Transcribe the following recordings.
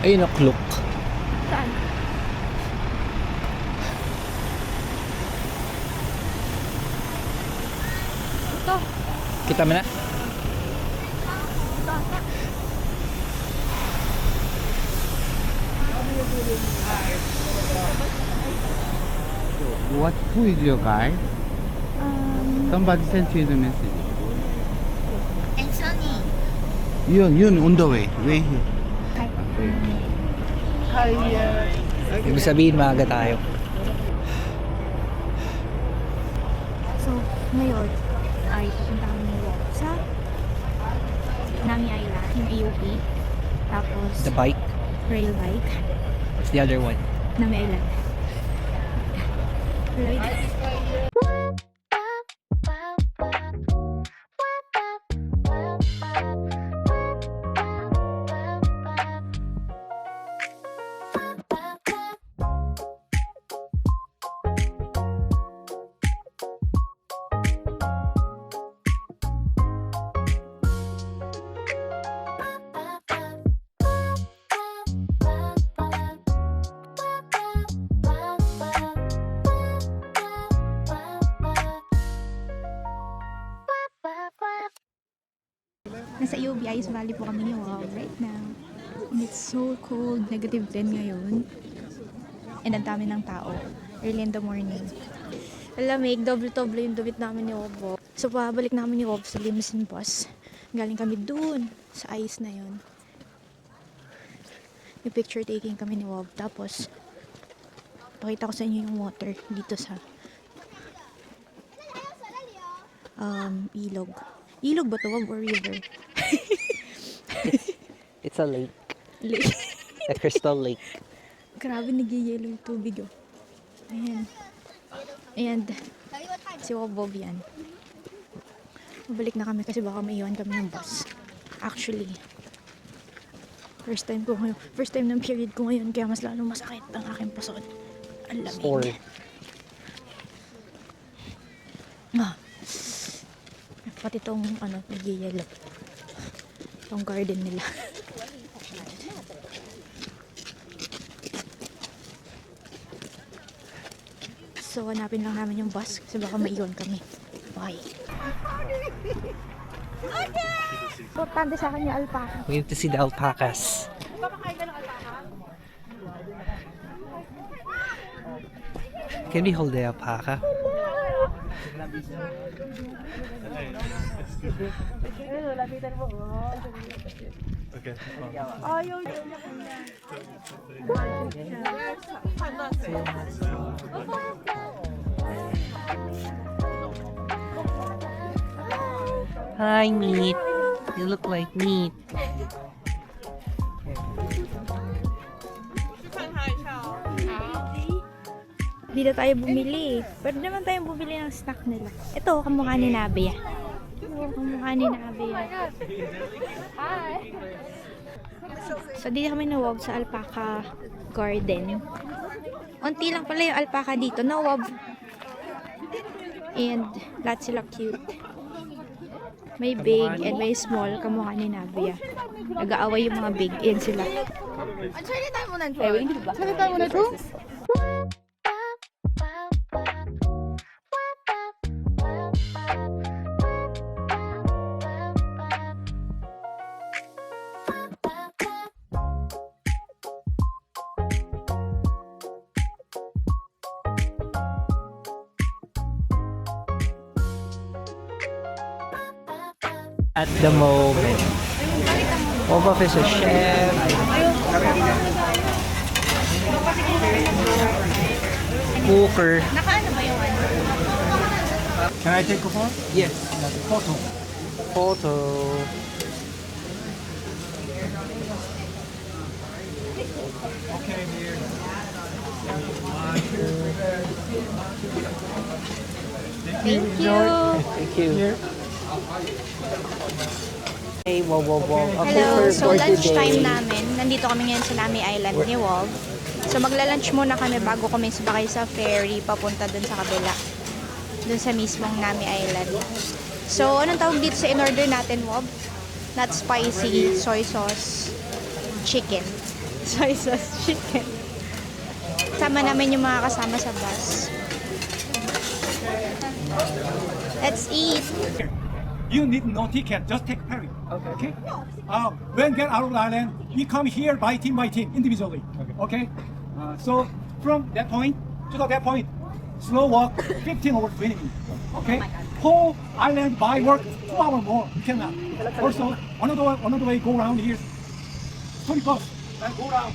Ayun, naklok. Saan? Ito. Kita mo na? Ito ata. What? Who is your guy? Somebody sent you the message. Anthony. Yun, on the way. Wait. Ibig sabihin, maaga tayo. So, ngayon ay pupunta kami sa Nami Island, yung AUP. Tapos, The bike. rail bike. What's the other one? Nami Island. Right? Nasa UBI's Valley po kami ni Wow right now. And it's so cold. Negative 10 ngayon. And ang dami ng tao. Early in the morning. Alamig, double-double yung dubit namin ni Wob. So, pabalik namin ni Wob sa limousine bus. Galing kami dun sa ice na yun. Yung picture taking kami ni Wob. Tapos, pakita ko sa inyo yung water dito sa ilog. Ilog ba to, Wob, or river? It's a lake. Lake. A crystal lake. Grabe, nag-yellow yung tubig, oh. Ayan. And, si Wobob yan. Mabalik na kami kasi baka maiwan kami ng bus. Actually, first time ng period ko ngayon, kaya mas lalong masakit ang aking pusod. Ang lamig. Sore. Ah. Pati tong, nag-yellow. Tong garden nila. So, hanapin lang namin yung bus kasi baka maiwan kami. Bye. Importante sa akin yung alpaca. We need to see the alpacas. Can we hold the alpaca? Okay. Hi, meat. You look like meat. Hindi na tayo bumili. Pwede naman tayong bumili ng snack nila. Ito, kamukha ni Nabia. Ito, kamukha ni Nabia. So, dito kami nawag sa alpaca garden. Unti lang pala yung alpaca dito. Nawag. And, lahat sila cute. May big and may small, kamukha ni Nabia. Nag-aaway yung mga big. Yan sila. At the moment, Wobob is a chef. Cooker. Nakaano ba yung ano? Can I take a phone? Yes. Photo. Photo. Okay, dear. Thank you. Thank you. Hey, wow. Okay, Hello, so for lunchtime today. namin. Nandito kami ngayon sa Nami Island ni Wog. So magla-lunch muna kami bago kami sumakay sa ferry papunta dun sa kabila. Dun sa mismong Nami Island. So anong tawag dito sa in-order natin, Wog? Not spicy, soy sauce, chicken. soy sauce chicken. Sama namin yung mga kasama sa bus. Let's eat. You need no ticket, just take ferry. Okay. When get out of the island, we come here by team, individually. Okay. So from that point to that point, slow walk, 15 or 20 minutes. Okay. Whole island by work 2 hours more. You cannot. Also, another way go around here. 20 plus. And go around.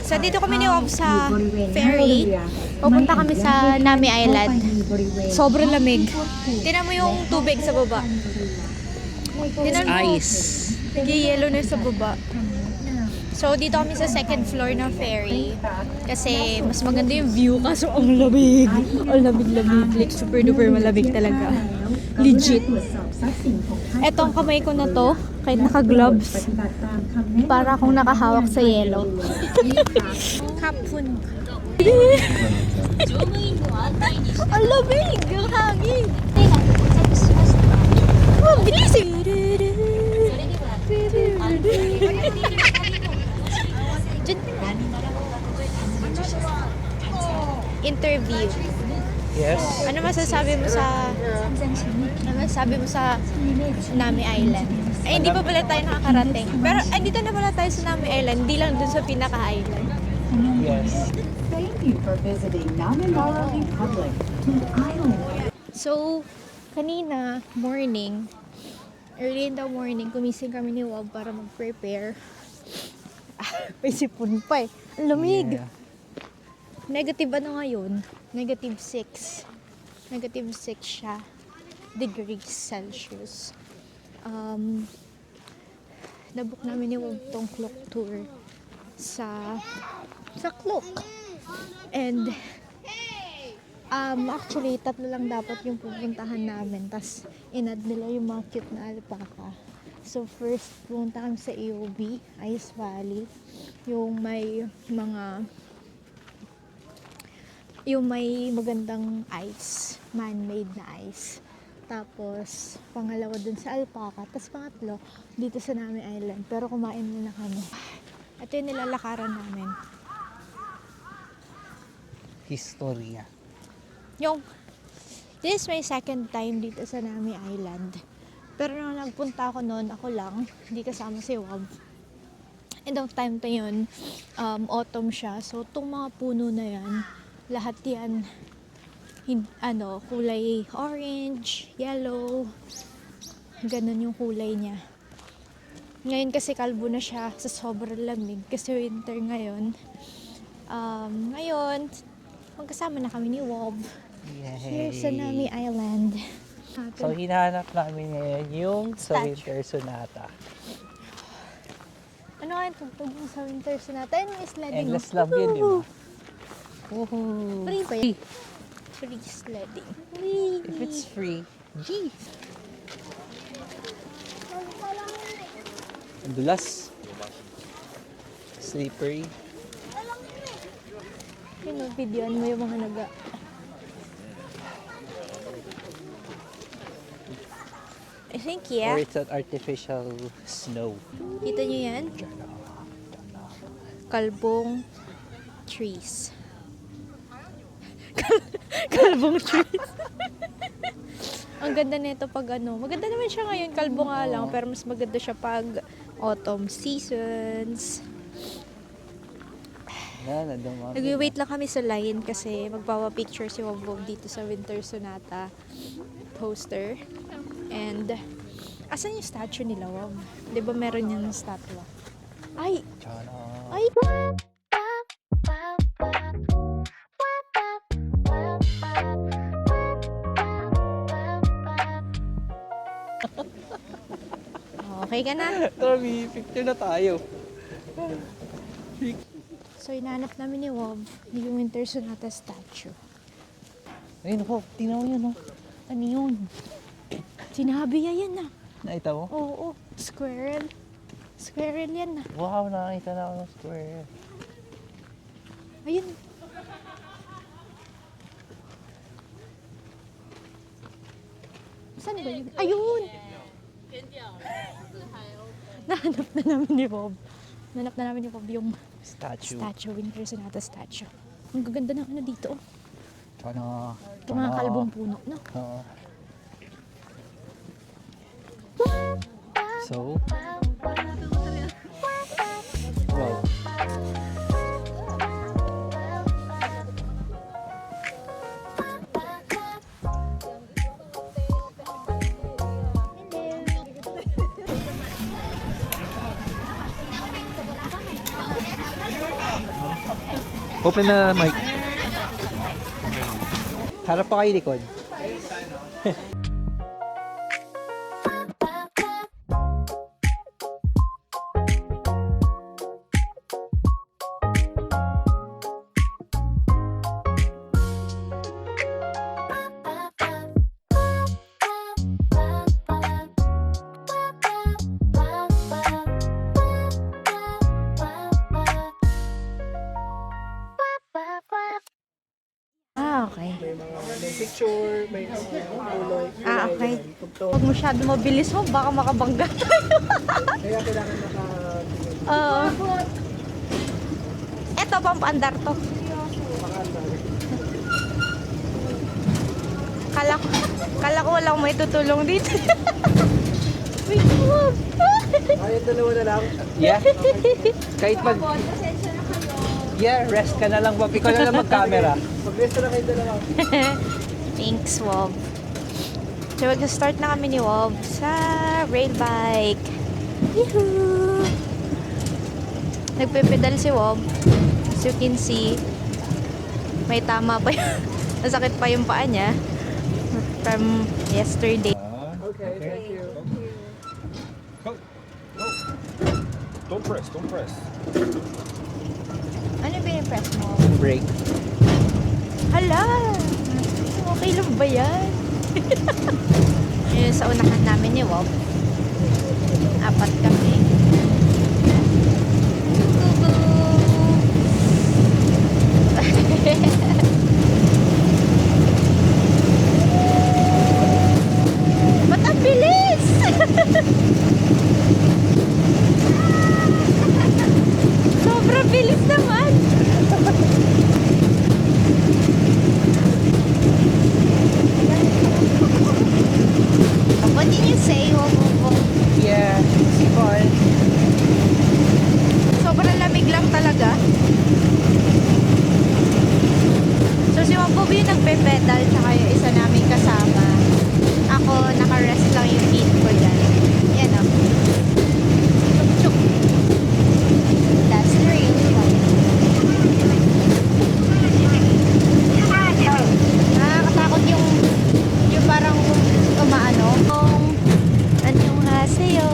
So, dito kami ni Wob sa ferry. Pupunta kami sa Nami Island. Sobrang lamig. Tingnan mo yung tubig sa baba. Tingnan mo. Ice. Nag-yellow na sa baba. So, dito kami sa second floor ng ferry. Kasi, mas maganda yung view. Kaso, ang lamig. Ang lamig-lamig. Like, super duper malamig talaga. Legit. Etong kamay ko na to, kahit naka-gloves, para akong nakahawak sa yellow. Kapun. Ang lamig! Ang hangin! Oh, bilis! Interview. Yes. Ano masasabi mo sa Nami Island? Ay, hindi pa pala tayo nakakarating. Pero andito na pala tayo sa Nami Island, hindi lang dun sa pinaka-island. Yes. Thank you for visiting Naminara Republic. So, kanina, morning, early in the morning, gumising kami ni Wob para mag-prepare. May sipon pa eh. Ang lamig! Yeah. Negative ano ngayon? Negative 6. Negative 6 siya. Degrees Celsius. Nabook namin ni Wob tong clock tour sa clock. And actually, 3 lang dapat yung pupuntahan namin. Tas in-add nila yung mga cute na alpaca. So first, pumunta kami sa AOB, Ice Valley. Yung may magandang ice, man-made na ice. Tapos, pangalawa dun sa alpaca. Tapos pangatlo, dito sa Nami Island. Pero kumain muna kami. Ito yung nilalakaran namin. Historia. This is my second time dito sa Nami Island. Pero nung nagpunta ako noon, ako lang, hindi kasama si Wob. And of time to yun, autumn siya. So, itong mga puno na yan, lahat yan, kulay orange, yellow, ganun yung kulay niya. Ngayon kasi kalbo na siya sa sobrang lamig kasi winter ngayon. Ngayon, magkasama na kami ni Wob here sa Nami Island. So, hinahanap namin ngayon yung sa Statue. Winter Sonata. Ano nga yung tugtog mo sa Winter Sonata? Ano yung sledding? Endless love yun, di ba? Woohoo! Free ba yun? Free sledding. Whee! If it's free, G! Ang dulas. Slippery. Yun o, videoan mo yung mga naga. I think, Or yeah. it's an artificial snow. Kita nyo yan? Kalbong trees. Kalbong trees. Ang ganda nito pag maganda naman siya ngayon, kalbo nga lang, pero mas maganda siya pag autumn seasons. Nag-wait lang kami sa line kasi magpapa-picture si Wob dito sa Winter Sonata poster. And, asan yung statue nila, Wob? Di ba meron yung statue? Ay! Ay! Okay ka na? Tara, may picture na tayo. So, inanap namin ni Wob yung Winter Sonata statue. Ayun po, tingnan mo yun, oh. Ano yun? Sinabi niya yan na. Nakita mo? Oo, squirrel. Squirrel yan na. Wow, nakakita na ako ng square. Ayun. Saan ba yun? Ayun! Nahanap na namin ni Bob. Nahanap na namin ni Bob yung Statue. Winter Sonata statue. Ang gaganda ng ano dito. Oh. Ano? Yung mga kalbong puno, no? Oo. So, wow. Open na mic. Harap pa kayo likod. Ah, okay. Picture, may tuloy. Ah, okay. Huwag masyado mabilis mo, baka makabangga tayo. Kaya kailangan naka... Oo. Eto, pampaandar to. Kala ko walang may tutulong dito. Wait, Bob. Ayun, dalawa na lang. Yeah. Kahit mag... Yeah, rest ka na lang, Bob. Ikaw na lang mag-camera. Mag-rest na kayo dalawa. Thanks, Wob. So, mag-start na kami ni Wob sa rail bike. Yuhuu! Nagpe-pedal si Wob. As you can see, may tama pa yun. Nasakit pa yung paa niya from yesterday. Okay, thank you. Don't press, don't press. Ano yung pinipress mo? Break. Hala! Okay lang ba yan? Yun sa unahan namin ni Wob. Apat kami. Ba't ang bilis? Sobrang bilis naman. What did you say? Yeah, it's fun. Sobrang lamig lang talaga. So si Wambo yung nagpe-pedal tsaka yung isa namin kasama. Ako, naka-rest lang yung feet ko dyan. Yan o. Chuk-chuk. That's the real life. Nakakatakot yung parang umaano. Annyeonghaseyo.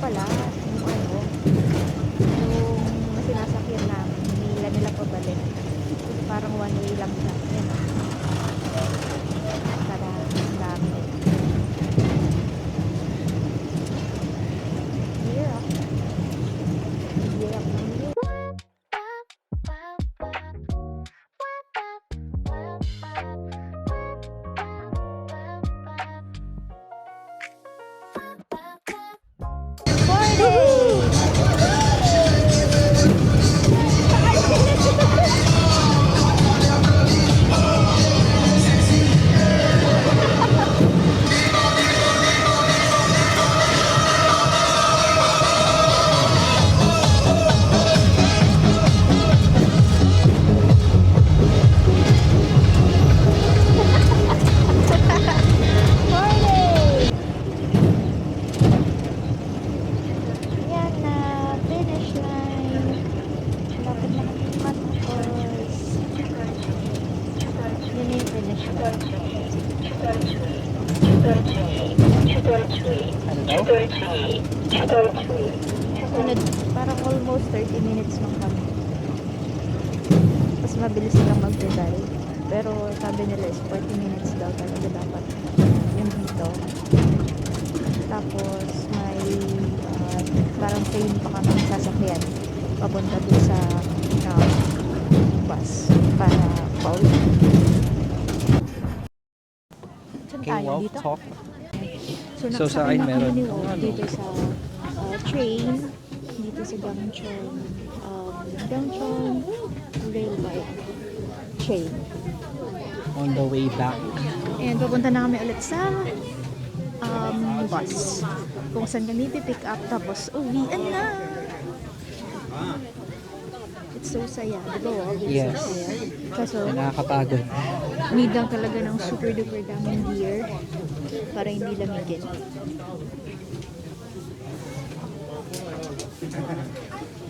Pala yung ano, yung sinasakyan namin, hinihila nila pabalik. Parang one way lang siya. Yan o. Para ang dami. Hirap. Hirap naman yun. Sunod, parang almost 30 minutes lang kami. Mas mabilis silang mag-pedal. Pero sabi nila is 40 minutes daw talaga dapat yung dito. Tapos may parang train pa kami sasakyan papunta dun sa bus para pauwi. Saan tayo? Dito? talk. So, So, sa nakasakay akin na kami meron. ni Wolf dito sa train, dito sa Gangchon Railway train. On the way back. And papunta na kami ulit sa bus. Kung saan kami pipick up, tapos uwian na. It's so saya, di ba? Wow? It's Yes. so saya. Kaso, Nakakapagod. need lang talaga ng super duper daming gear para hindi lamigin.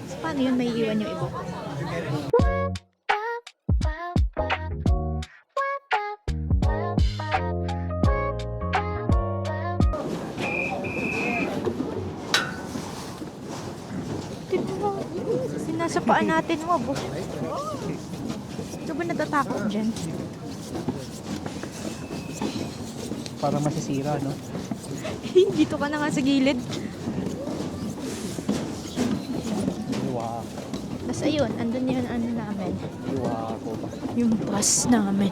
So, paano yun? May iwan yung iba? Tignan mo. Sinasapaan natin mo, boss. Ito ba natatakot dyan? Para masisira, no? Dito ka na nga sa gilid. Iwa. Tapos ayun, andun yun ano namin. Iwa ko ba? Yung bus namin.